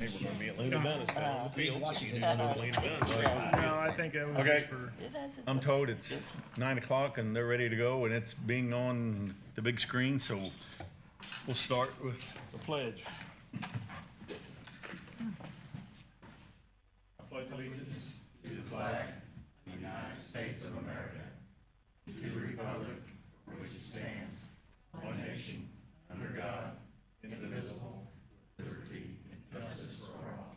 think we're gonna be at Lena Dunn instead of the He's field. Washington. Lena Dunn. No, I think that was Okay. just for, I'm told it's 9 o'clock and they're ready to go and it's being on the big screen, so we'll start with the pledge. I pledge allegiance to the flag of the United States of America, to the republic for which it stands, one nation, under God, indivisible, with liberty and justice for all.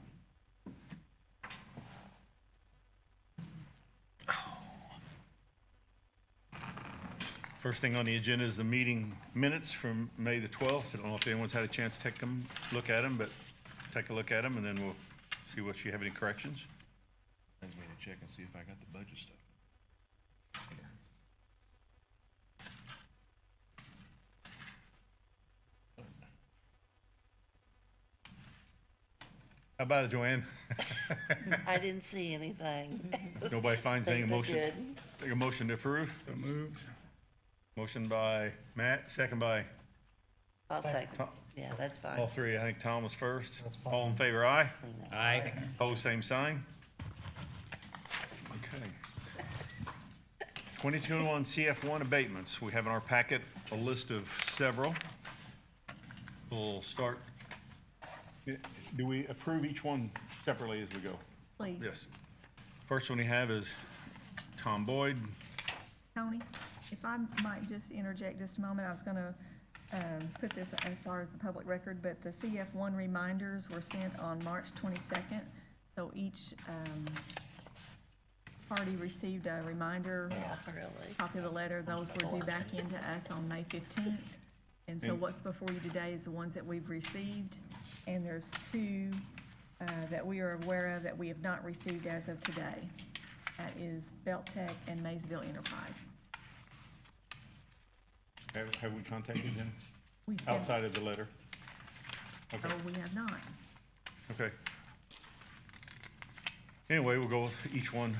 First thing on the agenda is the meeting minutes from May the 12th. I don't know if anyone's had a chance to look at them, but take a look at them and then we'll see if you have any corrections. Reminds me to check and see if I got the budget stuff. How about it, Joanne? I didn't see anything. Nobody finds Think anything, they're motion, good. take a motion to approve. so moved. Motion by Matt, second by I'll second. Tom. Yeah, that's fine. All three. I think Tom was first. That's fine. All in favor, aye. Clean that. Aye. Opposed, same sign. Okay. 2201 CF1 abatements. We have in our packet a list of several. We'll start. Do we approve each one separately as we go? Please. Yes. First one we have is Tom Boyd. Tony, if I might just interject just a moment, I was gonna put this as far as the public record, but the CF1 reminders were sent on March 22nd. So each party received a reminder, Yeah, really. copy of the letter. Those were due back into us on May 15th. And so And- what's before you today is the ones that we've received. And there's two that we are aware of that we have not received as of today. That is Beltec and Maysville Enterprise. Have we contacted them We sent- outside of the letter? Okay. No, we have not. Okay. Anyway, we'll go with each one.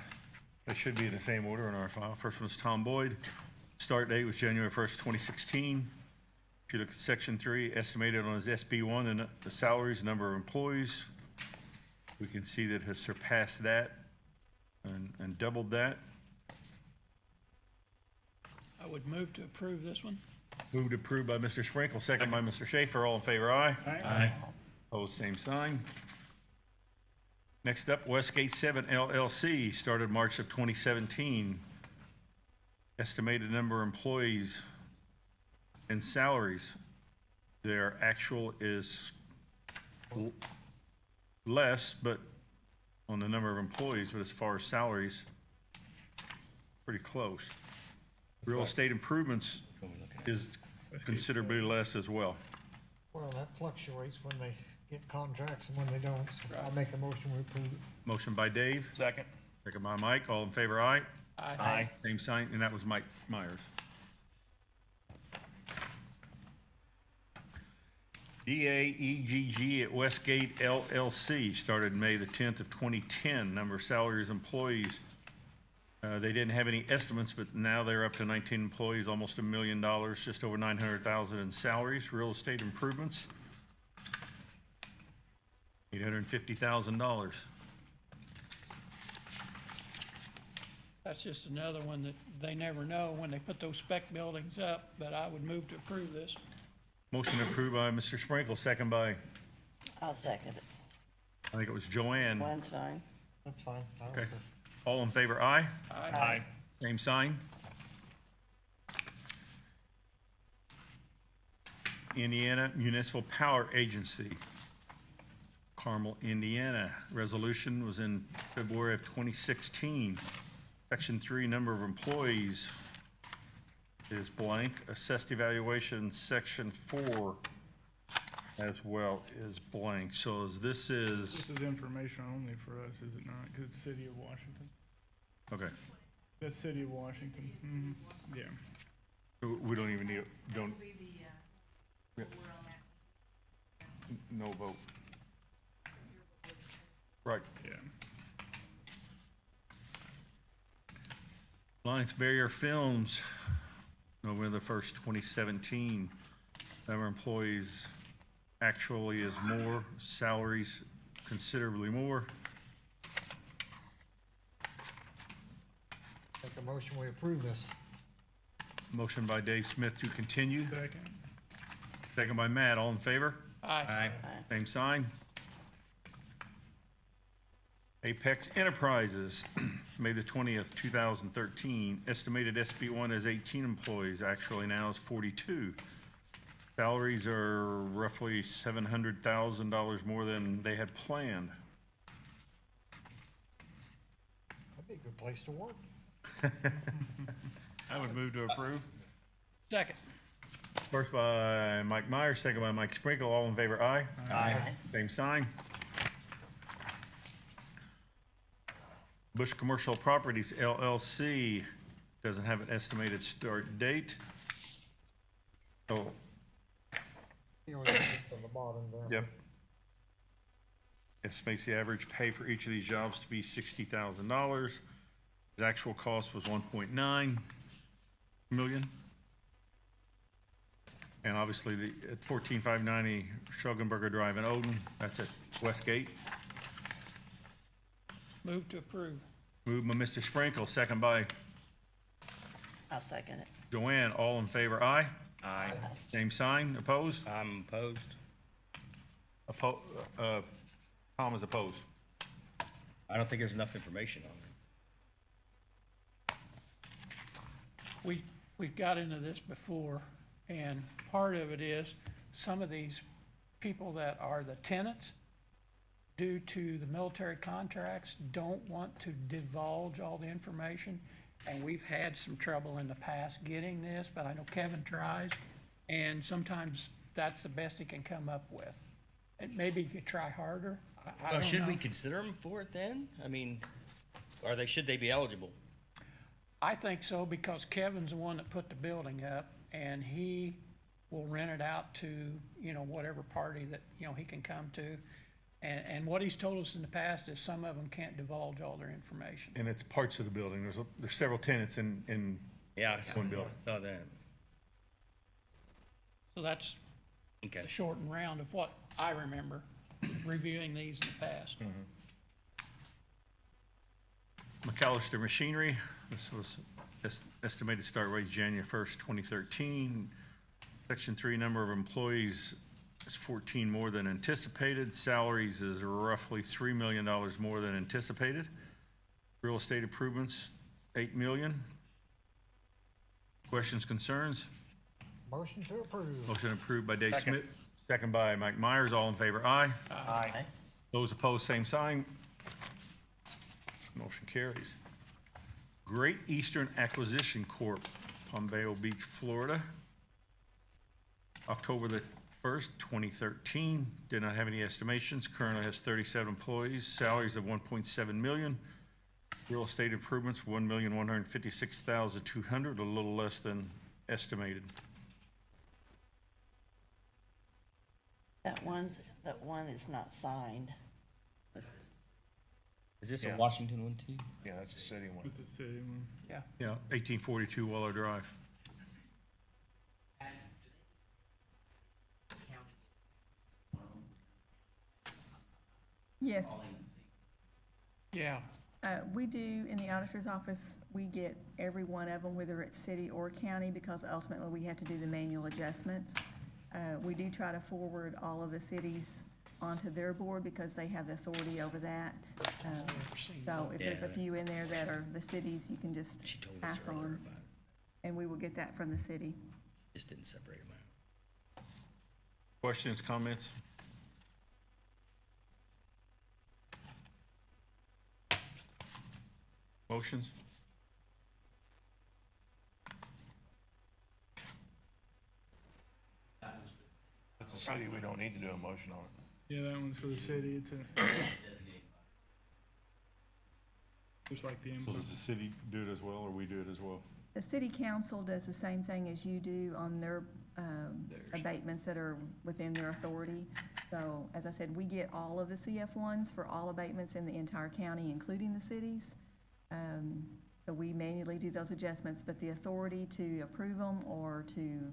They should be in the same order in our file. First one is Tom Boyd. Start date was January 1st, 2016. If you look at section 3, estimated on his SB1 and the salaries, number of employees, we can see that has surpassed that and doubled that. I would move to approve this one. Moved approved by Mr. Sprinkle, second by Mr. Schaefer. All in favor, aye. Aye. Opposed, same sign. Next up, Westgate 7 LLC, started March of 2017. Estimated number of employees and salaries. Their actual is less, but on the number of employees, but as far as salaries, pretty close. Real estate improvements is considerably less as well. Well, that fluctuates when they get contracts and when they don't, so I'll make a motion we approve it. Motion by Dave, Second. second by Mike. All in favor, aye. Aye. Same sign, and that was Mike Myers. DAEGG at Westgate LLC, started May the 10th of 2010. Number of salaries, employees. They didn't have any estimates, but now they're up to 19 employees, almost $1 million, just over 900,000 in salaries. Real estate improvements, $850,000. That's just another one that they never know when they put those spec buildings up, but I would move to approve this. Motion approved by Mr. Sprinkle, second by, I'll second it. I think it was Joanne. One's fine. That's fine. I don't Okay. care. All in favor, aye. Aye. Same sign. Indiana Municipal Power Agency, Carmel, Indiana. Resolution was in February of 2016. Section 3, number of employees is blank. Assessed evaluation, section 4 as well is blank. So as this is, This is information only for us, is it not? Because it's City of Washington. okay, That's City of Washington. Yeah. we don't even need, don't, yeah. No vote. Right. Yeah. Alliance Barrier Films, November 1st, 2017. Number of employees actually is more, salaries considerably more. Make a motion, we approve this. Motion by Dave Smith to continue, Second. second by Matt. All in favor? Aye. Same sign. Apex Enterprises, May the 20th, 2013, estimated SB1 as 18 employees, actually now is 42. Salaries are roughly $700,000 more than they had planned. That'd be a good place to work. I would move to approve. Second. First by Mike Myers, second by Mike Sprinkle. All in favor, aye? Aye. Same sign. Bush Commercial Properties LLC doesn't have an estimated start date. Oh, You know, it's on the bottom there. yep. Estimates the average pay for each of these jobs to be $60,000. His actual cost was 1.9 million. And obviously the, at 14590 Schulenberger Drive in Odin, that's at Westgate. Move to approve. Moved by Mr. Sprinkle, second by I'll second it. Joanne. All in favor, aye? Aye. Same sign, opposed? I'm opposed. Tom is opposed. I don't think there's enough information on it. We've got into this before, and part of it is some of these people that are the tenants, due to the military contracts, don't want to divulge all the information. And we've had some trouble in the past getting this, but I know Kevin tries, and sometimes that's the best he can come up with. And maybe you could try harder. I Well, don't should we know. consider them for it then? I mean, should they be eligible? I think so, because Kevin's the one that put the building up, and he will rent it out to, whatever party that, he can come to. And what he's told us in the past is some of them can't divulge all their information. And it's parts of the building. There's several tenants in Yeah, One building. Saw that. So that's Okay. the short and round of what I remember reviewing these in the past. McAllister Machinery. This was estimated start rate January 1st, 2013. Section 3, number of employees is 14 more than anticipated. Salaries is roughly $3 million more than anticipated. Real estate improvements, $8 million. Questions, concerns? Motion to approve. Motion approved by Dave Second. Smith, second by Mike Myers. All in favor, aye. Aye. Those opposed, same sign. Motion carries. Great Eastern Acquisition Corp., Pompano Beach, Florida. October the 1st, 2013. Did not have any estimations. Currently has 37 employees. Salaries of $1.7 million. Real estate improvements, $1,156,200, a little less than estimated. That one is not signed. Is this Yeah. a Washington one too? Yeah, that's a city one. It's a city one. Yeah. Yeah, 1842 Waller Drive. Yes. Yeah. We do, in the auditor's office, we get every one of them, whether it's city or county, because ultimately we have to do the manual adjustments. We do try to forward all of the cities onto their board because they have the authority over that. So if there's a Yeah. few in there that are the cities, you can just She told us pass earlier on, about it. and we will get that from the city. Just didn't separate them out. Questions, comments? Motions? That's a city, we don't need to do a motion on it. Yeah, that one's for the city. It's a. Just like the So input. does the city do it as well, or we do it as well? The city council does the same thing as you do on their abatements that are within their authority. So, as I said, we get all of the CF ones for all abatements in the entire county, including the cities. So we manually do those adjustments, but the authority to approve them or to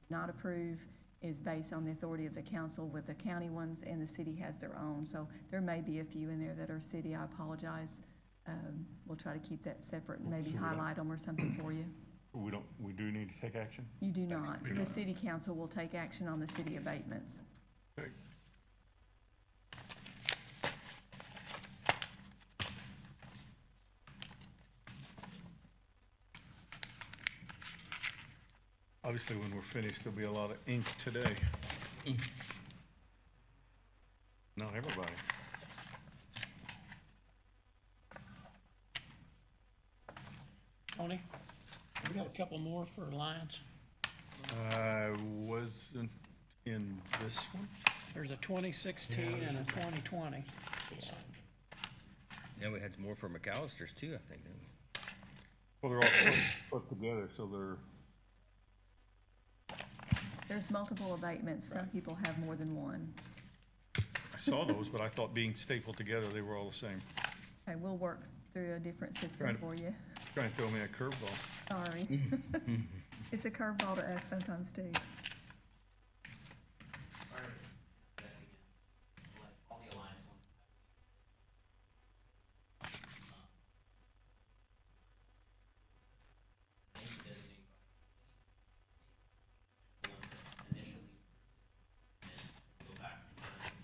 not approve is based on the authority of the council, with the county ones, and the city has their own. So there may be a few in there that are city. I apologize. We'll try to keep that separate and maybe So we don't- highlight them or something for you. We do need to take action? You do not. We The don't. city council will take action on the city abatements. Okay. Obviously, when we're finished, there'll be a lot of ink today. Not everybody. Tony, we got a couple more for Alliance. I wasn't in this one. There's a 2016 and a 2020. Yeah, we had some more for McAllister's too, I think, didn't we? Well, they're all put together, so they're, There's multiple abatements. Some people have more than one. I saw those, but I thought being stapled together, they were all the same. Okay, we'll work through a different Right. system for you. Trying to throw me a curveball. Sorry. It's a curveball to us sometimes too. All the Alliance ones. Initially, and go back,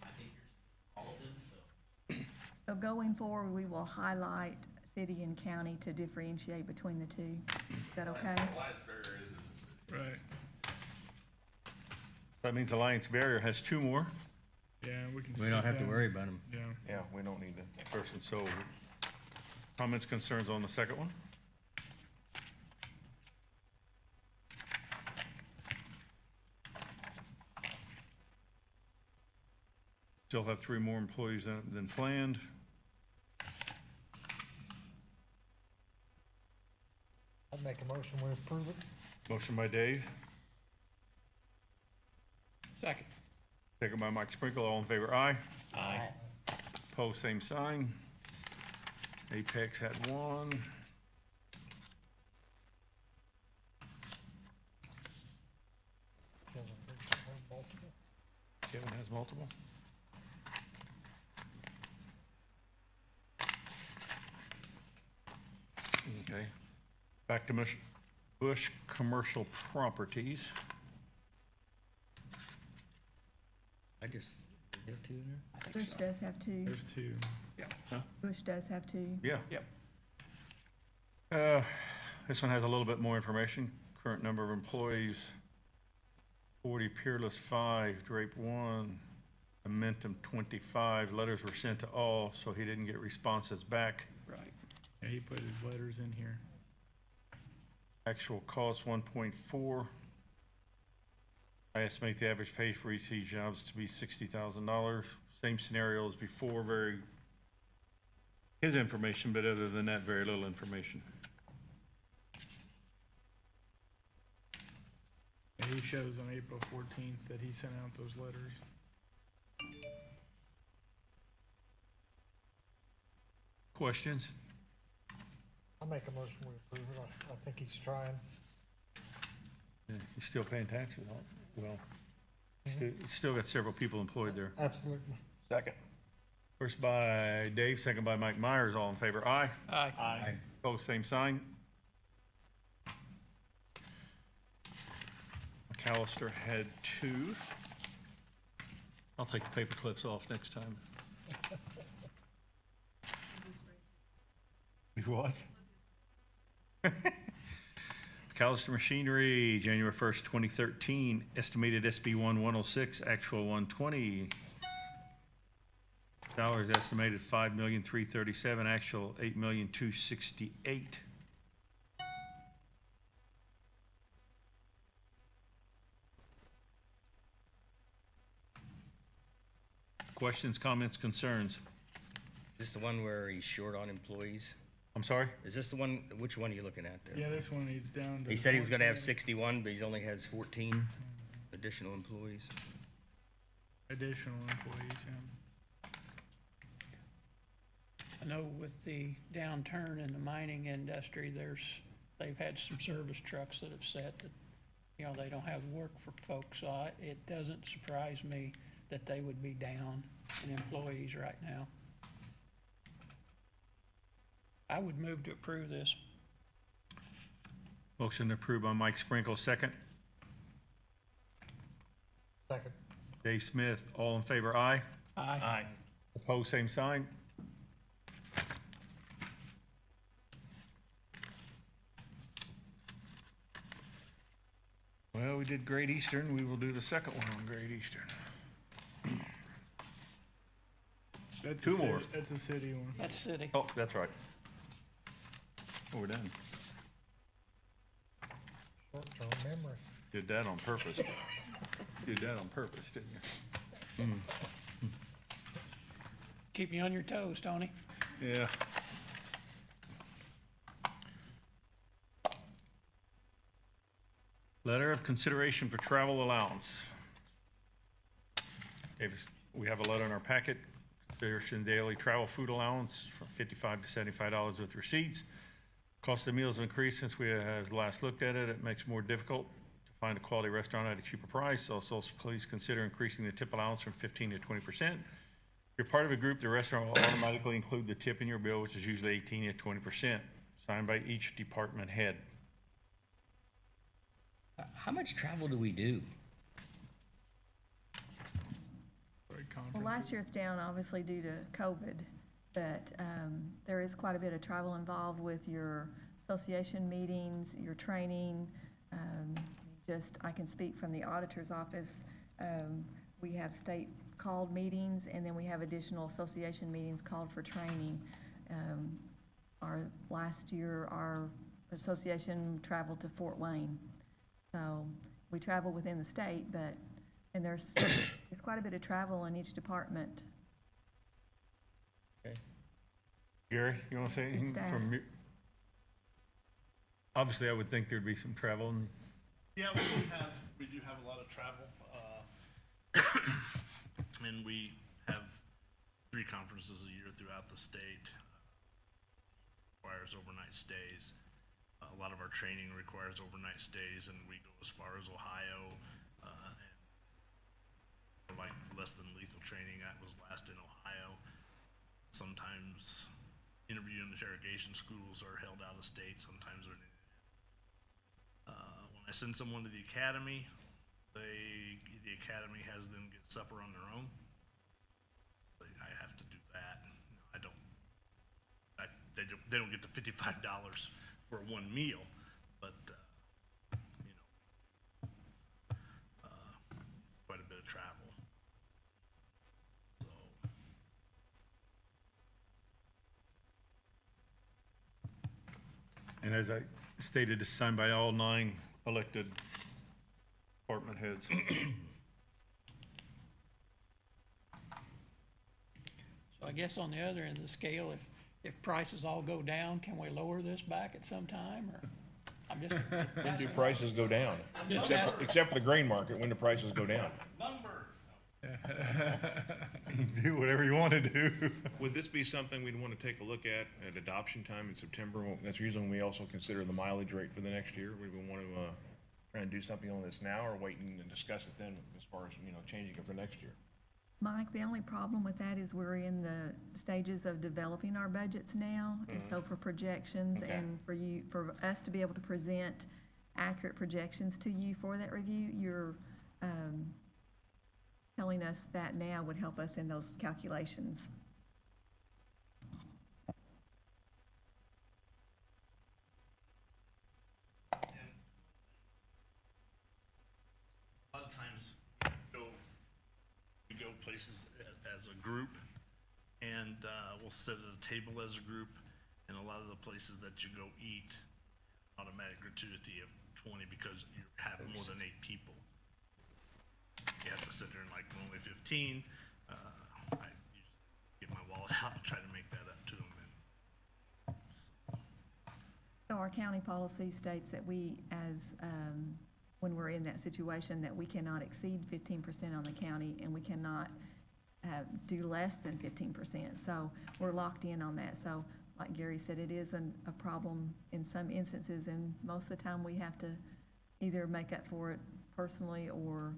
I think here's all of them, so. So going forward, we will highlight city and county to differentiate between the two. Is that okay? Right, That means Alliance Barrier has two more. yeah, we can. We don't skip have to that. worry about them. Yeah, Yeah, we don't need to. Person, so comments, concerns on the second one? Still have three more employees than planned. I'd make a motion, we approve it. Motion by Dave, Second. second by Mike Sprinkle. All in favor, aye. Aye. Opposed, same sign. Apex had one. Kevin has multiple. Okay. Back to Bush Commercial Properties. I just, you have two in there? Bush does have two. there's two. Bush does have two. Yeah. Yep. This one has a little bit more information. Current number of employees, 40, Peerless 5, Drape 1, Momentum 25. Letters were sent to all, so he didn't get responses back. Right. Yeah, he put his letters in here. Actual cost 1.4. I estimate the average pay for each of these jobs to be $60,000. Same scenario as before, his information, but other than that, very little information. And he shows on April 14th that he sent out those letters. Questions? I'll make a motion, we approve it. I think he's trying. Yeah, he's still paying taxes on it. Well, he's still got several people employed there. Absolutely. Second. First by Dave, second by Mike Myers. All in favor, aye. Aye. Aye. Opposed, same sign. McAllister had two. I'll take the paper clips off next time. You what? McAllister Machinery, January 1st, 2013, estimated SB 106, actual 120. Salaries estimated $5,337,000, actual $8,268,000. Questions, comments, concerns? Is this the one where he's short on employees? I'm sorry? Is this the one, which one are you looking at there? Yeah, this one he's down to. He said he was gonna have 14 61, but he only has 14 additional employees. additional employees, yeah. I know with the downturn in the mining industry, they've had some service trucks that have set that you know, they don't have work for folks, so it doesn't surprise me that they would be down in employees right now. I would move to approve this. Motion approved by Mike Sprinkle, second. Second. Dave Smith, all in favor, aye. Aye. Opposed, same sign. Well, we did Great Eastern, we will do the second one on Great Eastern. That's Two a city- more. That's a city one. That's city. Oh, that's right. Oh, we're done. Short-term memory. Did that on purpose. Did that on purpose, didn't you? Keep you on your toes, Tony. Yeah. Letter of consideration for travel allowance. We have a letter in our packet, consideration daily travel food allowance from $55 to $75 with receipts. Cost of meals have increased since we last looked at it. It makes it more difficult to find a quality restaurant at a cheaper price. Also, please consider increasing the tip allowance from 15 to 20%. If you're part of a group, the restaurant will automatically include the tip in your bill, which is usually 18 to 20%, signed by each department head. How much travel do we do? Like Well, conferences. last year it's down obviously due to COVID, but there is quite a bit of travel involved with your association meetings, your training. I can speak from the auditor's office. We have state called meetings, and then we have additional association meetings called for training. Last year, our association traveled to Fort Wayne. So we travel within the state, and there's quite a bit of travel in each department. Gary, you want to say anything staff. from you? Obviously, I would think there'd be some travel and Yeah, we do have a lot of travel. And we have 3 conferences a year throughout the state. Requires overnight stays. A lot of our training requires overnight stays, and we go as far as Ohio, and like less than lethal training, that was last in Ohio. Sometimes interview and interrogation schools are held out of state, sometimes they're in. When I send someone to the academy, the academy has them get supper on their own. I have to do that. They don't get the $55 for one meal, but quite a bit of travel. So And as I stated, it's signed by all 9 elected department heads. So I guess on the other end of the scale, if prices all go down, can we lower this back at some time, or? I'm just. When do prices go down? I'm just Except asking. except for the grain market, when do prices go down? Do whatever you want to do. Would this be something we'd want to take a look at adoption time in September? That's usually when we also consider the mileage rate for the next year. Would we want to try and do something on this now, or wait and discuss it then as far as, changing it for next year? Mike, the only problem with that is we're in the stages of developing our budgets now, and so for projections Okay. and for us to be able to present accurate projections to you for that review, you're telling us that now would help us in those calculations. a lot of times we go places as a group, and we'll sit at a table as a group, and a lot of the places that you go eat, automatic gratuity of 20 because you have more than 8 people. You have to sit there and like we're only 15. I usually get my wallet out and try to make that up to them. So our county policy states that we, when we're in that situation, that we cannot exceed 15% on the county, and we cannot do less than 15%. So we're locked in on that. So like Gary said, it is a problem in some instances, and most of the time we have to either make up for it personally or,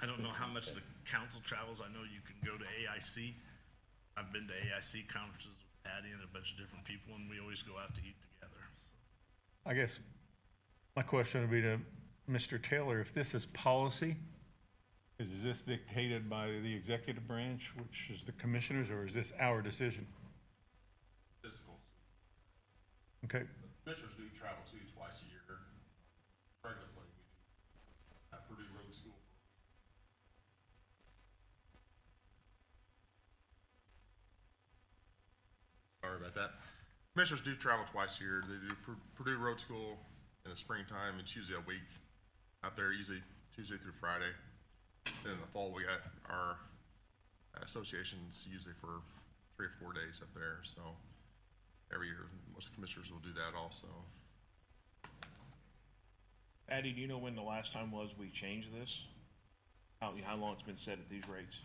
I don't know how much the council travels. I know you can go to AIC. I've been to AIC conferences with Patty and a bunch of different people, and we always go out to eat together. So, I guess my question would be to Mr. Taylor, if this is policy, is this dictated by the executive branch, which is the commissioners, or is this our decision? Physical. Okay, Commissioners do travel too twice a year. Regularly, we do at Purdue Road School. Sorry about that. Commissioners do travel twice a year. They do Purdue Road School in the springtime. It's usually a week out there, usually Tuesday through Friday. Then in the fall, we got our associations usually for 3 or 4 days up there. So every year, most commissioners will do that also. Patty, do you know when the last time was we changed this? How long it's been set at these rates?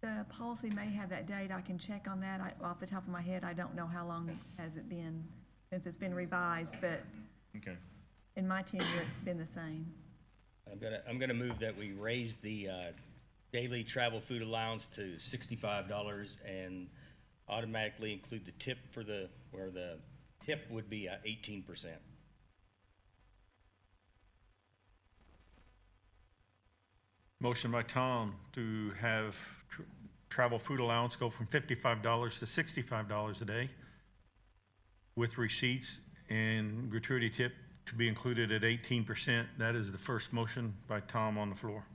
the policy may have that date. I can check on that. Off the top of my head, I don't know how long has it been since it's been revised, but Okay. in my tenure, it's been the same. I'm gonna move that we raise the daily travel food allowance to $65 and automatically include the tip for where the tip would be 18%. Motion by Tom to have travel food allowance go from $55 to $65 a day with receipts and gratuity tip to be included at 18%. That is the first motion by Tom on the floor.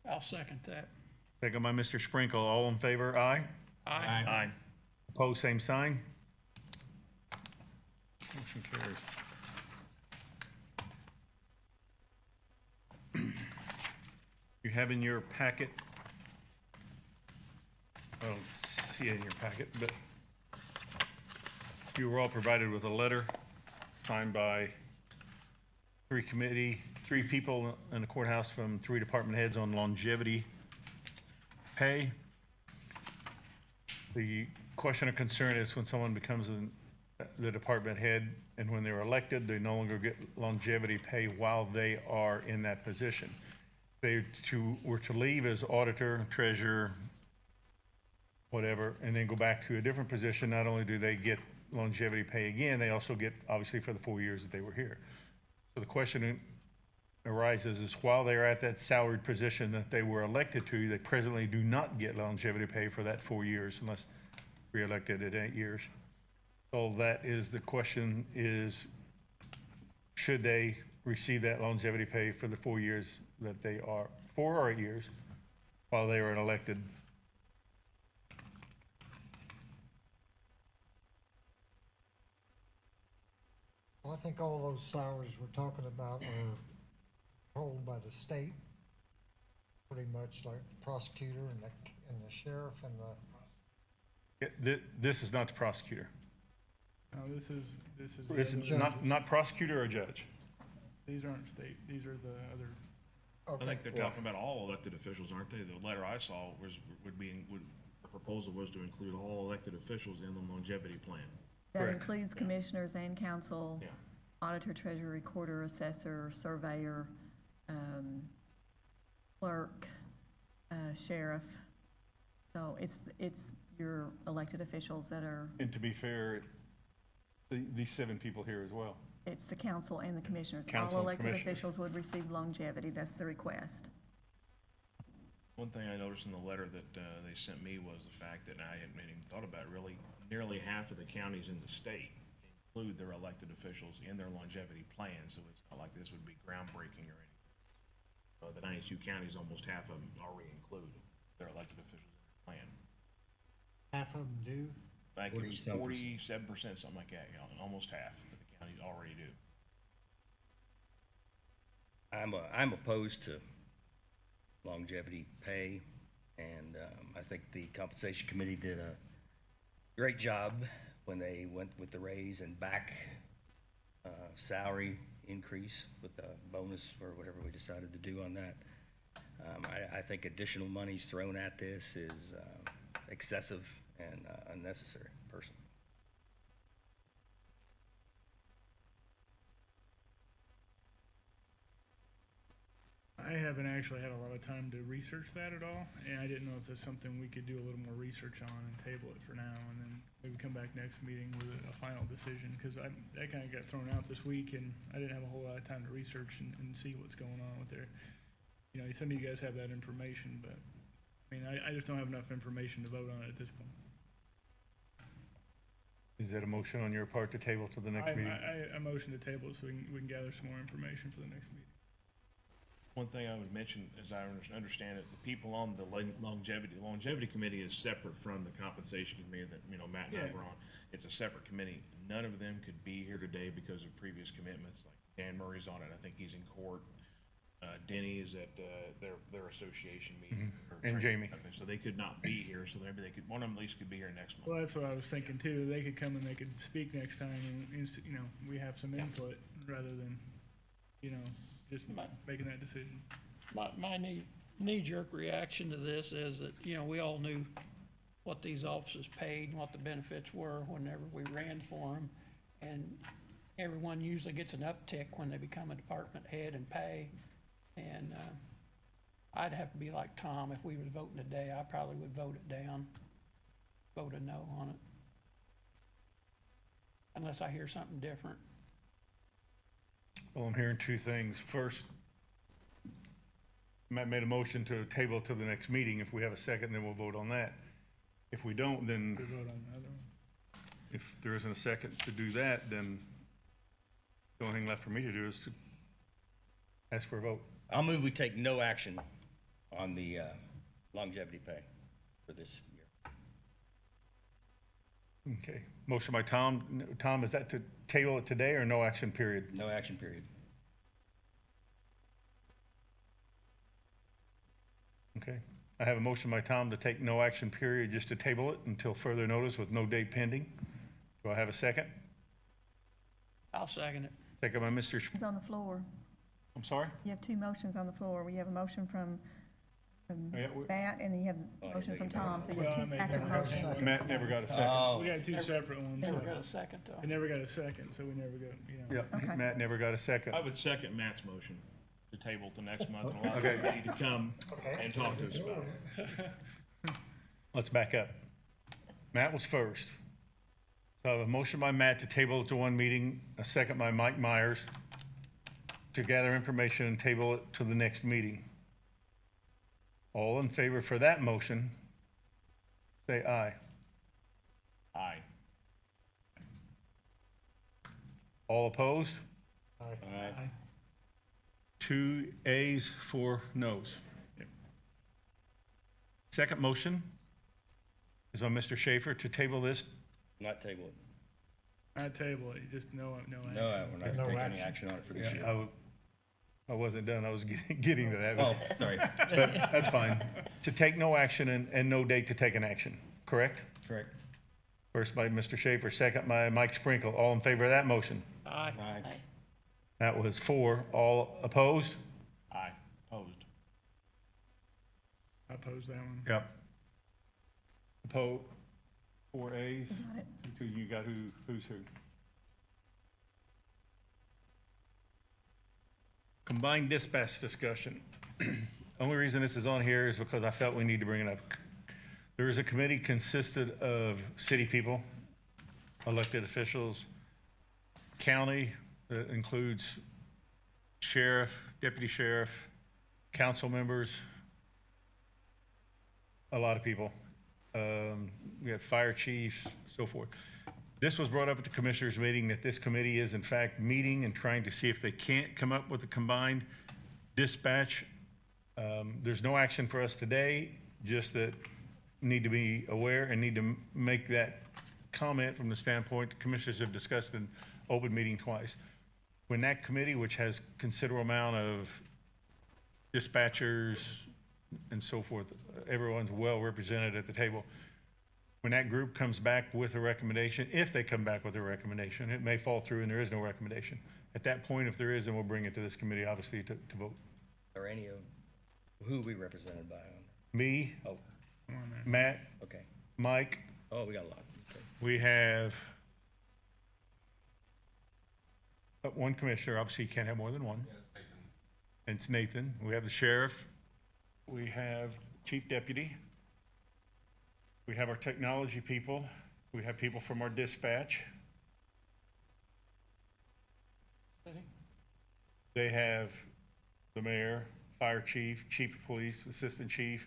I'll second that. Second by Mr. Sprinkle. All in favor, aye. Aye. Opposed, same sign. Motion carries. You have in your packet, I don't see it in your packet, but you were all provided with a letter signed by three people in the courthouse from 3 department heads on longevity pay. The question of concern is when someone becomes the department head and when they're elected, they no longer get longevity pay while they are in that position. They were to leave as auditor, treasurer, whatever, and then go back to a different position, not only do they get longevity pay again, they also get, obviously, for the 4 years that they were here. So the question arises is while they're at that salaried position that they were elected to, they presently do not get longevity pay for that 4 years unless reelected at 8 years. So that is the question is, should they receive that longevity pay for the 4 years that they are, 4 or 8 years, while they were elected? Well, I think all those salaries we're talking about are controlled by the state, pretty much like the prosecutor and the sheriff and the, This is not the prosecutor. No, this is. This is not prosecutor or judge. These aren't state, these are the other, I okay, think they're talking about all elected officials, aren't they? The letter I saw the proposal was to include all elected officials in the longevity plan. That Correct. includes commissioners and council, Yeah. auditor, treasurer, recorder, assessor, surveyor, clerk, sheriff. So it's your elected officials that are, And to be fair, these 7 people here as well. it's the council and the commissioners. Council All and elected commissioners. officials would receive longevity. That's the request. One thing I noticed in the letter that they sent me was the fact that I hadn't even thought about it really, nearly half of the counties in the state include their elected officials in their longevity plan, so it's not like this would be groundbreaking or anything. The 92 counties, almost half of them already include their elected officials in their plan. half of them do. I think it was 47%. 47%, something like that, you know, almost half of the counties already do. I'm opposed to longevity pay, and I think the compensation committee did a great job when they went with the raise and back salary increase with the bonus or whatever we decided to do on that. I think additional monies thrown at this is excessive and unnecessary, personally. I haven't actually had a lot of time to research that at all, and I didn't know if there's something we could do a little more research on and table it for now, and then maybe come back next meeting with a final decision, because that kind of got thrown out this week, and I didn't have a whole lot of time to research and see what's going on with there. You know, some of you guys have that information, but, I mean, I just don't have enough information to vote on it at this point. Is that a motion on your part to table to the next meeting? I motion to table so we can gather some more information for the next meeting. One thing I would mention, as I understand it, the people on the longevity committee is separate from the compensation committee that, Matt and I Yeah. were on. It's a separate committee. None of them could be here today because of previous commitments, like Dan Murray's on it, I think he's in court. Denny is at, their association meeting. or And training Jamie. company, So they could not be here, so maybe one of them at least could be here next month. Well, that's what I was thinking too. They could come and they could speak next time and, we have some input rather than, just making that decision. My knee-jerk reaction to this is that, we all knew what these officers paid and what the benefits were whenever we ran for them. And everyone usually gets an uptick when they become a department head and pay. And, I'd have to be like Tom. If we was voting today, I probably would vote it down, vote a no on it. Unless I hear something different. Well, I'm hearing two things. First, Matt made a motion to table to the next meeting. If we have a second, then we'll vote on that. If we don't, We then vote on the other one. if there isn't a second to do that, then the only thing left for me to do is to ask for a vote. I'll move we take no action on the longevity pay for this year. Okay. Motion by Tom. Tom, is that to table it today or no action period? No action period. Okay. I have a motion by Tom to take no action period, just to table it until further notice with no date pending. Do I have a second? I'll second it. Second by Mr. It's on the floor. I'm sorry? You have two motions on the floor. We have a motion from Yeah, Matt, and then you have a motion from Tom, so you have Well, I two made active that motions. motion. Matt never got a second. Oh, We got two separate ones, so Never got a second though. we never got a second, so we never got, Yep, Okay. Matt never got a second. I would second Matt's motion to table to next month and allow Okay. the committee to come Okay. and talk to us about it. Let's back up. Matt was first. So I have a motion by Matt to table it to one meeting, a second by Mike Myers to gather information and table it to the next meeting. All in favor for that motion, say aye. Aye. All opposed? Aye. all right. 2 ayes, 4 noes. Second motion is by Mr. Schaefer to table this. Not table it. I table it, just no action. No, we're not No gonna take action. any action on it for this year. I wasn't done, I was getting to that. but- Oh, sorry. But that's fine. To take no action and no date to take an action, correct? Correct. First by Mr. Schaefer, second by Mike Sprinkle. All in favor of that motion? Aye. Aye. Aye. That was 4. All opposed? Aye. Opposed. I oppose that one. Yep. Opposed? 4 ayes. Got it. You got who's who? Combined dispatch discussion. Only reason this is on here is because I felt we need to bring it up. There is a committee consisted of city people, elected officials, county, that includes sheriff, deputy sheriff, council members, a lot of people. We have fire chiefs, so forth. This was brought up at the commissioners' meeting, that this committee is in fact meeting and trying to see if they can't come up with a combined dispatch. There's no action for us today, just that need to be aware and need to make that comment from the standpoint, the commissioners have discussed in open meeting twice. When that committee, which has considerable amount of dispatchers and so forth, everyone's well represented at the table. When that group comes back with a recommendation, if they come back with a recommendation, it may fall through and there is no recommendation. At that point, if there is, then we'll bring it to this committee, obviously, to vote. Or any of, who we represented by on? Me, Oh, Come on, man. Matt, okay. Mike, Oh, we got a lot. Okay. we have one commissioner, obviously you can't have more than one. and it's Nathan. We have the sheriff. We have chief deputy. We have our technology people. We have people from our dispatch. They have the mayor, fire chief, chief of police, assistant chief,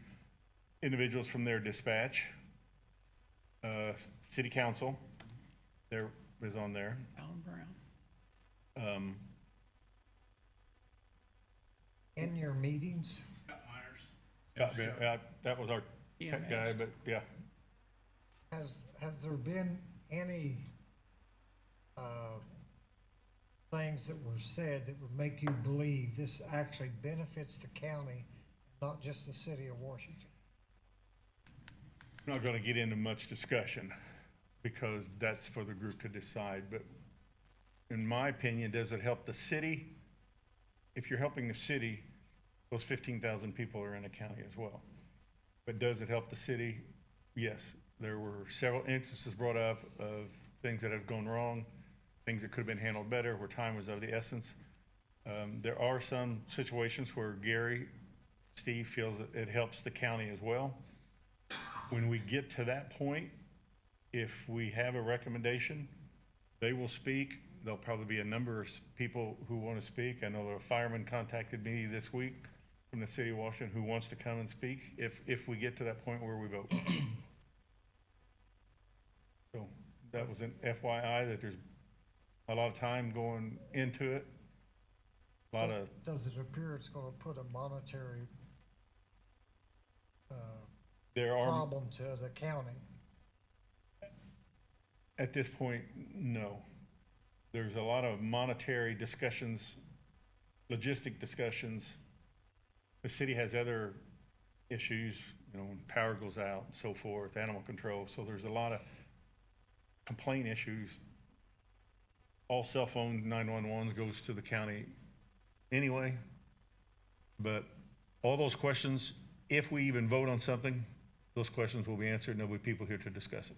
individuals from their dispatch, city council, there is on there. Alan Brown. In your meetings, That was our tech guy, EMS. but yeah. has there been any, things that were said that would make you believe this actually benefits the county, not just the city of Washington? I'm not going to get into much discussion because that's for the group to decide, but in my opinion, does it help the city? If you're helping the city, those 15,000 people are in the county as well. But does it help the city? Yes. There were several instances brought up of things that have gone wrong, things that could have been handled better, where time was of the essence. There are some situations where Steve feels that it helps the county as well. When we get to that point, if we have a recommendation, they will speak. There'll probably be a number of people who want to speak. I know a fireman contacted me this week from the city of Washington who wants to come and speak if we get to that point where we vote. So that was an FYI that there's a lot of time going into it. A lot of, Does it appear it's gonna put a monetary, there are, problem to the county? at this point, no. There's a lot of monetary discussions, logistic discussions. The city has other issues, when power goes out and so forth, animal control. So there's a lot of complaint issues. All cell phone 911 goes to the county anyway. But all those questions, if we even vote on something, those questions will be answered and there'll be people here to discuss it.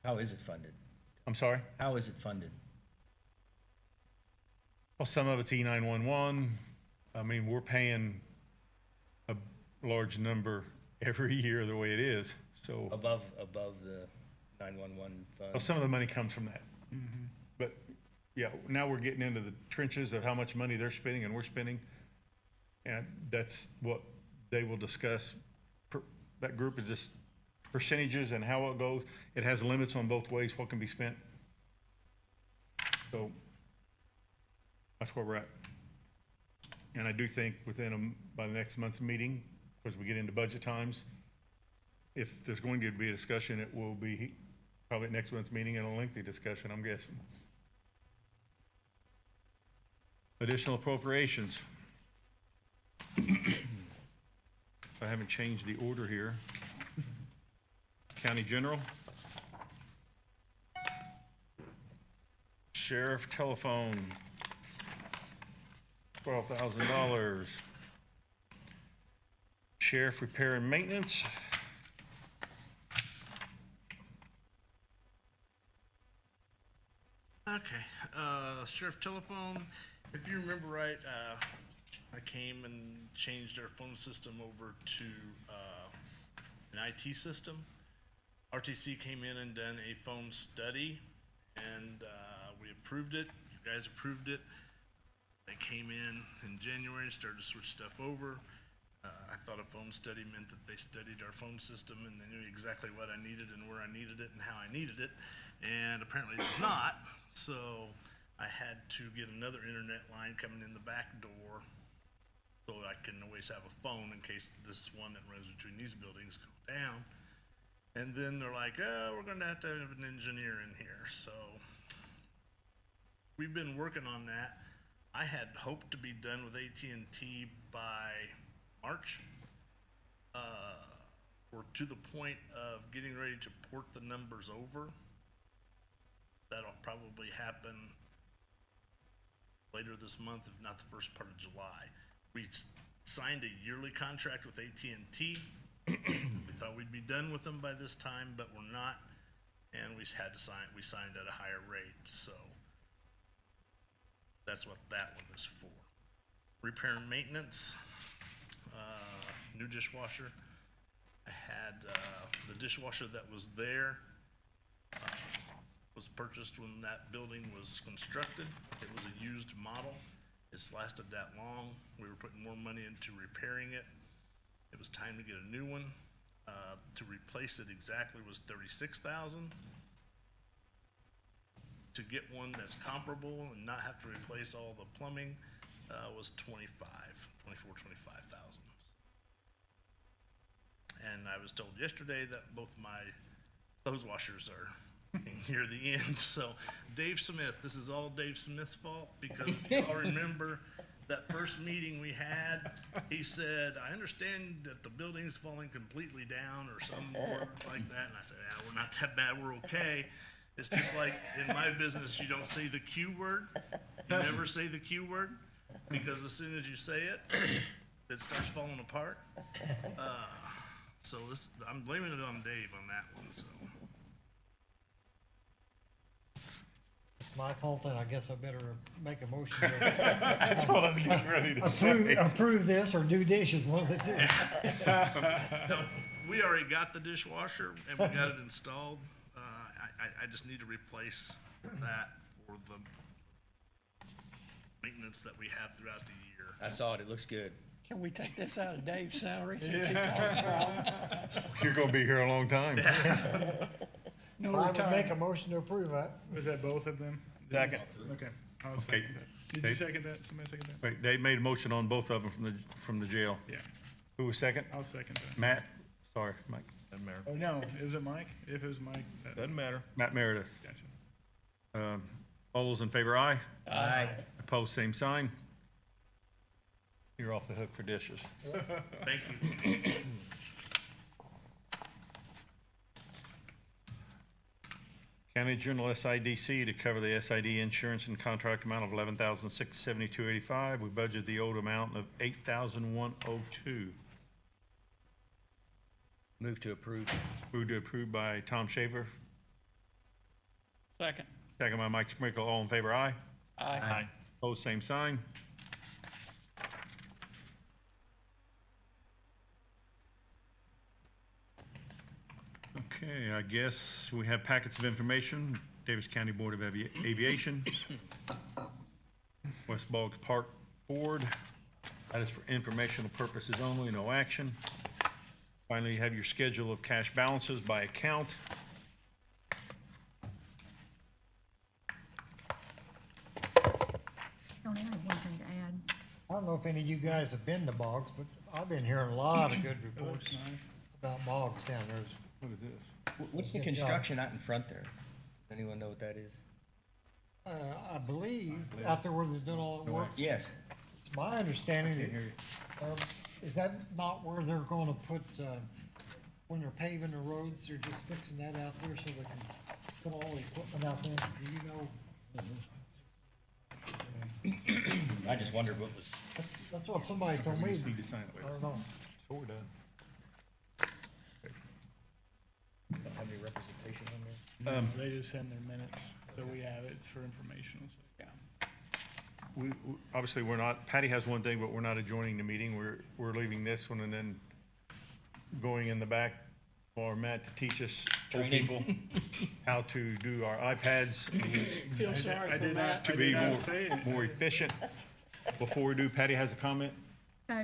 How is it funded? I'm sorry? How is it funded? Well, some of it's E911. I mean, we're paying a large number every year the way it is. So, Above the 911 well, fund? some of the money comes from that. But yeah, now we're getting into the trenches of how much money they're spending and we're spending. And that's what they will discuss. That group is just percentages and how it goes. It has limits on both ways, what can be spent. So that's where we're at. And I do think by the next month's meeting, as we get into budget times, if there's going to be a discussion, it will be probably at next month's meeting and a lengthy discussion, I'm guessing. Additional appropriations. I haven't changed the order here. County General. Sheriff telephone, $12,000. Sheriff repair and maintenance. Okay, sheriff telephone, if you remember right, I came and changed our phone system over to, an IT system. RTC came in and done a phone study, and, we approved it, you guys approved it. They came in January and started to switch stuff over. I thought a phone study meant that they studied our phone system and they knew exactly what I needed and where I needed it and how I needed it. And apparently it was not, so I had to get another internet line coming in the back door so I can always have a phone in case this one that runs between these buildings go down. And then they're like, oh, we're gonna have to have an engineer in here, so we've been working on that. I had hoped to be done with AT&T by March. We're to the point of getting ready to port the numbers over. That'll probably happen later this month, if not the first part of July. We signed a yearly contract with AT&T. We thought we'd be done with them by this time, but we're not. And we signed at a higher rate, so that's what that one is for. repair and maintenance, new dishwasher. I had, the dishwasher that was there, was purchased when that building was constructed. It was a used model. It's lasted that long. We were putting more money into repairing it. It was time to get a new one. To replace it exactly was $36,000. To get one that's comparable and not have to replace all the plumbing, was $25,000. And I was told yesterday that both my clothes washers are near the end. So Dave Smith, this is all Dave Smith's fault, because if y'all remember that first meeting we had, he said, I understand that the building's falling completely down or some word like that. And I said, yeah, we're not that bad, we're okay. It's just like in my business, you don't say the Q word. You never say the Q word, because as soon as you say it, it starts falling apart. So this, I'm blaming it on Dave on that one, so. It's my fault, and I guess I better make a motion to That's what I was getting ready to say. approve this or do dishes, one of the two. No, we already got the dishwasher and we got it installed. I just need to replace that for the maintenance that we have throughout the year. I saw it, it looks good. Can we take this out of Dave's salary since he caused the problem? You're gonna be here a long time. No I would make a retirement. motion to approve that. Was that both of them? Second. Okay, I'll Okay. second that. Did you Dave? second that? Somebody second that? Wait, Dave made a motion on both of them from the jail. Yeah, Who was second? I'll second that. Matt? Sorry, Mike. Doesn't matter. Oh, no, was it Mike? If it was Mike, Doesn't matter. Matt Meredith. gotcha. All those in favor, aye. Aye. Opposed, same sign. You're off the hook for dishes. Thank you. County General SIDC to cover the SID insurance and contract amount of $11,672.85. We budgeted the old amount of $8,102. Move to approve. Moved to approve by Tom Shaver, Second. second by Mike Sprinkle. All in favor, aye. Aye. Opposed, same sign. Okay, I guess we have packets of information. Davis County Board of Aviation, West Boggs Park Board. That is for informational purposes only, no action. Finally, you have your schedule of cash balances by account. Tony, I have one thing to add. I don't know if any of you guys have been to Boggs, but I've been hearing a lot of good It looks reports nice. about Boggs down there. What is this? What's the Good job. construction out in front there? Anyone know what that is? I believe out there where they're doing all that work, Yes. it's my understanding that, is that not where they're gonna put, when they're paving the roads, they're just fixing that out there so they can put all the equipment out there? Do you know? I just wondered what was, That's what somebody told me. Need to sign it I later. don't know. So we're done. don't have any representation on there. They just send their minutes, so we have it. It's for informational, so, yeah. Obviously, we're not, Patty has one thing, but we're not adjourning the meeting. We're leaving this one and then going in the back for Matt to teach us old Training. people how to do our iPads Feel sorry for Matt. to I be did not say it. more efficient. Before we do, Patty has a comment?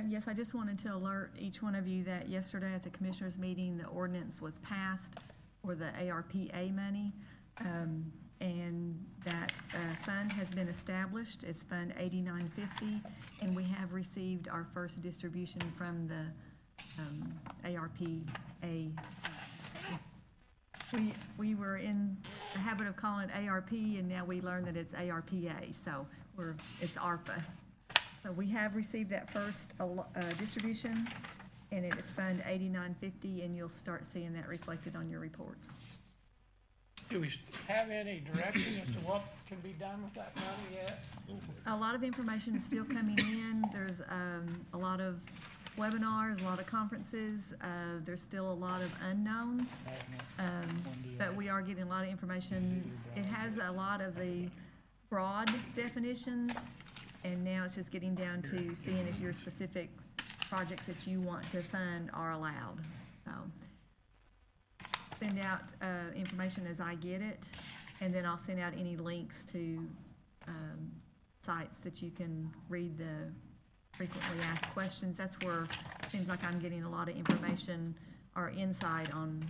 Yes, I just wanted to alert each one of you that yesterday at the commissioners' meeting, the ordinance was passed for the ARPA money, and that fund has been established. It's Fund 8950, and we have received our first distribution from the ARPA. We were in the habit of calling it ARP, and now we learned that it's ARPA, so it's ARPA. So we have received that first distribution, and it is Fund 8950, and you'll start seeing that reflected on your reports. Do we have any direction as to what can be done with that money yet? A lot of information is still coming in. There's a lot of webinars, a lot of conferences. There's still a lot of unknowns, but we are getting a lot of information. It has a lot of the broad definitions, And now it's just getting down to seeing if your specific projects that you want to fund are allowed, so. Send out, information as I get it, and then I'll send out any links to, sites that you can read the frequently asked questions. That's where it seems like I'm getting a lot of information or insight on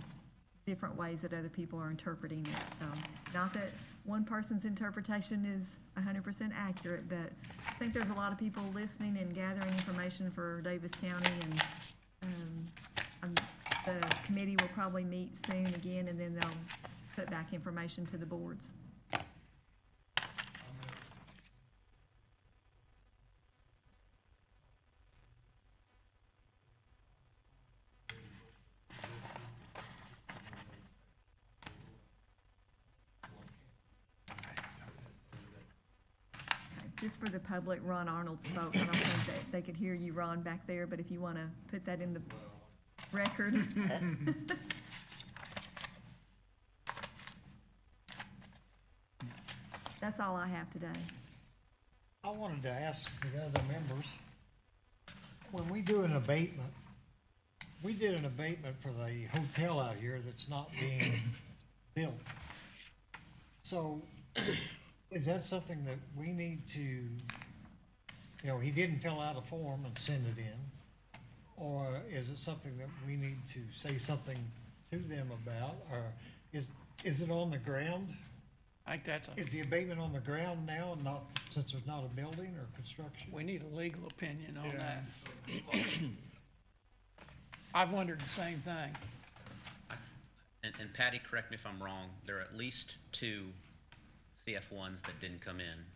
different ways that other people are interpreting it. So, not that one person's interpretation is 100% accurate, but I think there's a lot of people listening and gathering information for Davis County, and the committee will probably meet soon again, and then they'll put back information to the boards. Just for the public, Ron Arnold spoke. I don't think that they could hear you, Ron, back there, but if you want to put that in the record. That's all I have today. I wanted to ask the other members, when we do an abatement, we did an abatement for the hotel out here that's not being built. So, is that something that we need to, he didn't fill out a form and send it in? Or is it something that we need to say something to them about, or is it on the ground? I think that's Is the abatement on the ground now, not, since there's not a building or construction? we need a legal opinion on Yeah. that. I've wondered the same thing. And Patty, correct me if I'm wrong, there are at least 2 CF1s that didn't come in.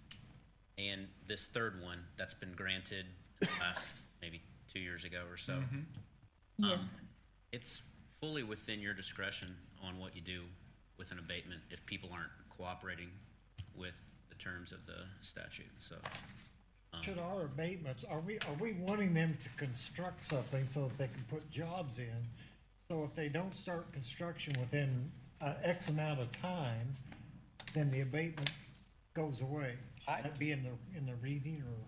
And this third one that's been granted last maybe 2 years ago or so. Yes. It's fully within your discretion on what you do with an abatement if people aren't cooperating with the terms of the statute, so. Should our abatements, are we wanting them to construct something so that they can put jobs in? So if they don't start construction within X amount of time, then the abatement goes away? Should that be in the reading, or?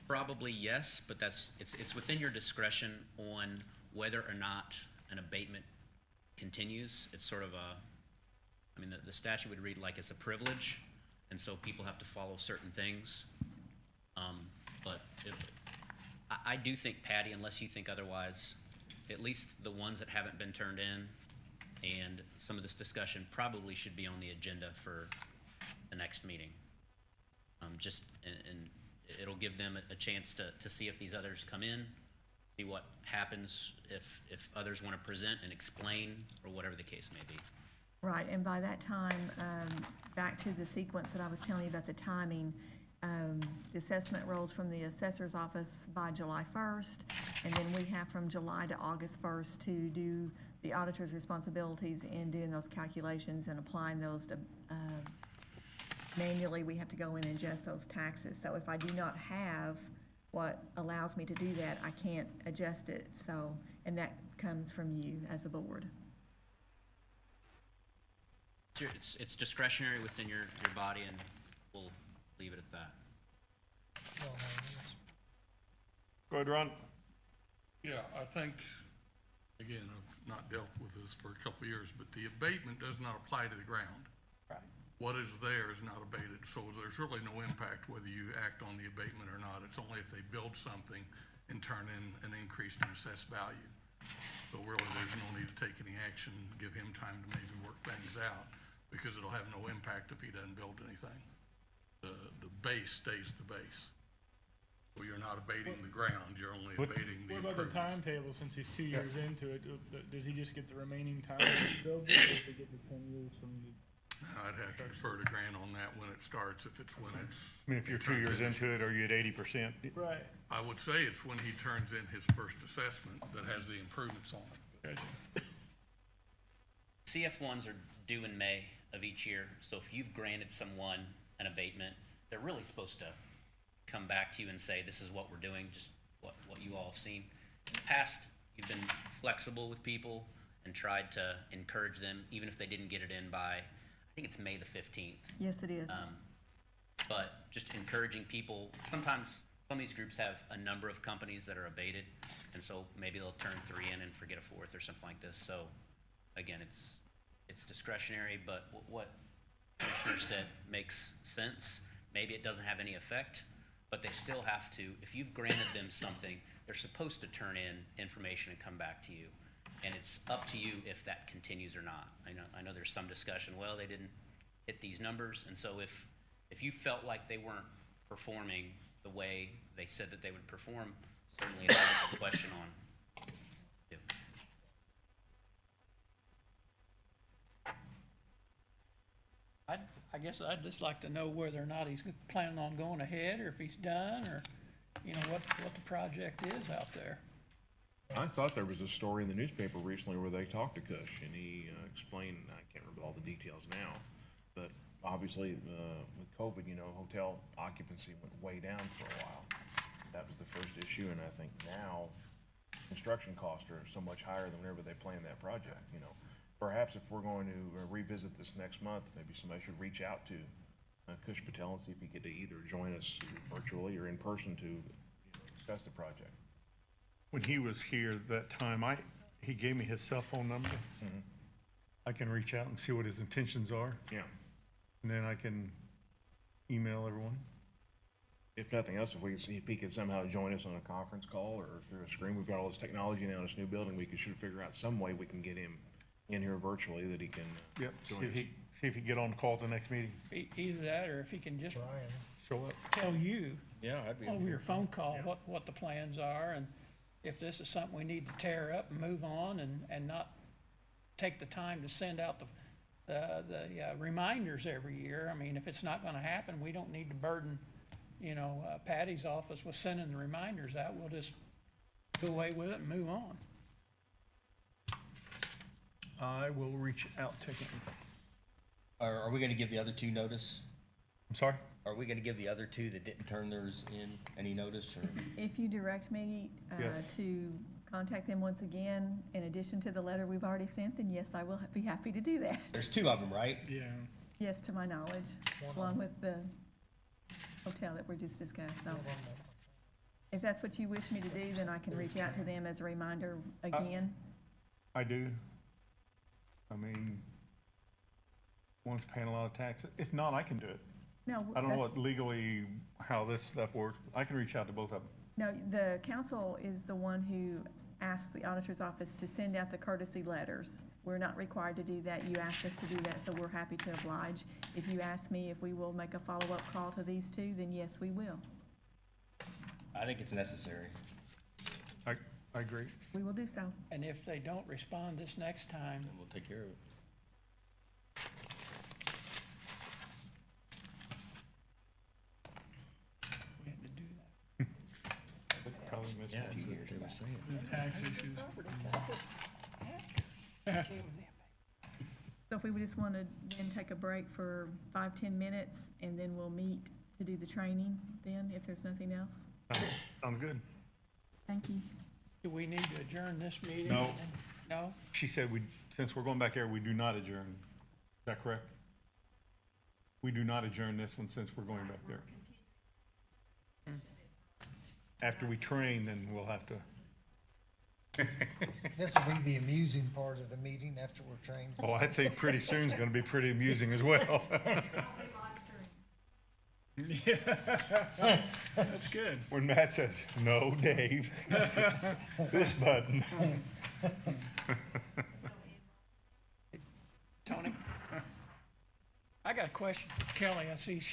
Probably yes, but it's within your discretion on whether or not an abatement continues. It's sort of the statute would read like it's a privilege, and so people have to follow certain things. But I do think, Patty, unless you think otherwise, at least the ones that haven't been turned in and some of this discussion probably should be on the agenda for the next meeting. And it'll give them a chance to see if these others come in, see what happens if others want to present and explain, or whatever the case may be. Right, and by that time, back to the sequence that I was telling you about the timing, the assessment rolls from the assessor's office by July 1st, and then we have from July to August 1st to do the auditor's responsibilities in doing those calculations and applying those to, manually, we have to go in and adjust those taxes. So if I do not have what allows me to do that, I can't adjust it, so, and that comes from you as a board. It's discretionary within your body, and we'll leave it at that. Go ahead, Ron. Yeah, I think, again, I've not dealt with this for a couple of years, but the abatement does not apply to the ground. Right. What is there is not abated, so there's really no impact whether you act on the abatement or not. It's only if they build something and turn in an increased in assessed value. So really, there's no need to take any action, give him time to maybe work things out, because it'll have no impact if he doesn't build anything. The base stays the base. So you're not abating the ground, you're only abating the What about the improvements. timetable, since he's 2 years into it? Does he just get the remaining time to build it, or does he get the 10 years from the? I'd have to defer to Grant on that when it starts, if it's when it's. I mean, if you're it 2 turns years in- into it, are you at 80%? Right. I would say it's when he turns in his first assessment that has the improvements on it. Gotcha. CF1s are due in May of each year, so if you've granted someone an abatement, they're really supposed to come back to you and say, this is what we're doing, just what you all have seen. In the past, you've been flexible with people and tried to encourage them, even if they didn't get it in by, I think it's May the 15th. Yes, it is. but just encouraging people. Sometimes some of these groups have a number of companies that are abated, and so maybe they'll turn 3 in and forget a 4th or something like this. So again, it's discretionary, but what Commissioner said makes sense. Maybe it doesn't have any effect, but they still have to, if you've granted them something, they're supposed to turn in information and come back to you. And it's up to you if that continues or not. I know there's some discussion, well, they didn't hit these numbers, and so if you felt like they weren't performing the way they said that they would perform, certainly it's a question on you. I guess I'd just like to know whether or not he's planning on going ahead, or if he's done, or, you know, what the project is out there. I thought there was a story in the newspaper recently where they talked to Cush, and he explained, I can't remember all the details now, but obviously, with COVID, you know, hotel occupancy went way down for a while. That was the first issue, and I think now construction costs are so much higher than whenever they planned that project, you know. Perhaps if we're going to revisit this next month, maybe somebody should reach out to Cush Patel and see if he could either join us virtually or in person to, you know, discuss the project. When he was here that time, he gave me his cell phone number. I can reach out and see what his intentions are, Yeah. and then I can email everyone. If nothing else, if we can see if he could somehow join us on a conference call or through a screen, we've got all this technology now in this new building, we should figure out some way we can get him in here virtually that he can Yep, see join if us. he can get on the call at the next meeting, Either that, or if he can just Trying. show up. tell you Yeah, I'd be. over your phone call what the plans are, and if this is something we need to tear up and move on, and not take the time to send out the reminders every year. I mean, if it's not gonna happen, we don't need to burden, you know, Patty's office with sending the reminders out. We'll just do away with it and move on. I will reach out to him. Are we gonna give the other two notice? I'm sorry? Are we gonna give the other two that didn't turn theirs in any notice, or? If you direct me Yes. to contact them once again, in addition to the letter we've already sent, then yes, I will be happy to do that. There's 2 of them, right? Yeah. Yes, to my knowledge, along with the hotel that we just discussed. So if that's what you wish me to do, then I can reach out to them as a reminder again. I do. I mean, one's paying a lot of taxes. If not, I can do it. No, I don't know that's- what legally, how this stuff works. I can reach out to both of them. No, the council is the one who asked the auditor's office to send out the courtesy letters. We're not required to do that. You asked us to do that, so we're happy to oblige. If you ask me if we will make a follow-up call to these two, then yes, we will. I think it's necessary. I agree. We will do so. And if they don't respond this next time, And we'll take care of it. we have to do that. Probably missed Yeah, a that's few what years. they were saying. The tax issues. So if we would just want to then take a break for 5-10 minutes, and then we'll meet to do the training then, if there's nothing else? Sounds good. Thank you. Do we need to adjourn this meeting? No. No? She said since we're going back there, we do not adjourn. Is that correct? We do not adjourn this one since we're going back there. After we train, then we'll have to. This will be the amusing part of the meeting after we're trained. Oh, I think pretty soon is going to be pretty amusing as well. Yeah. That's good. When Matt says, "No, Dave," this button. Tony? I got a question for Kelly. I see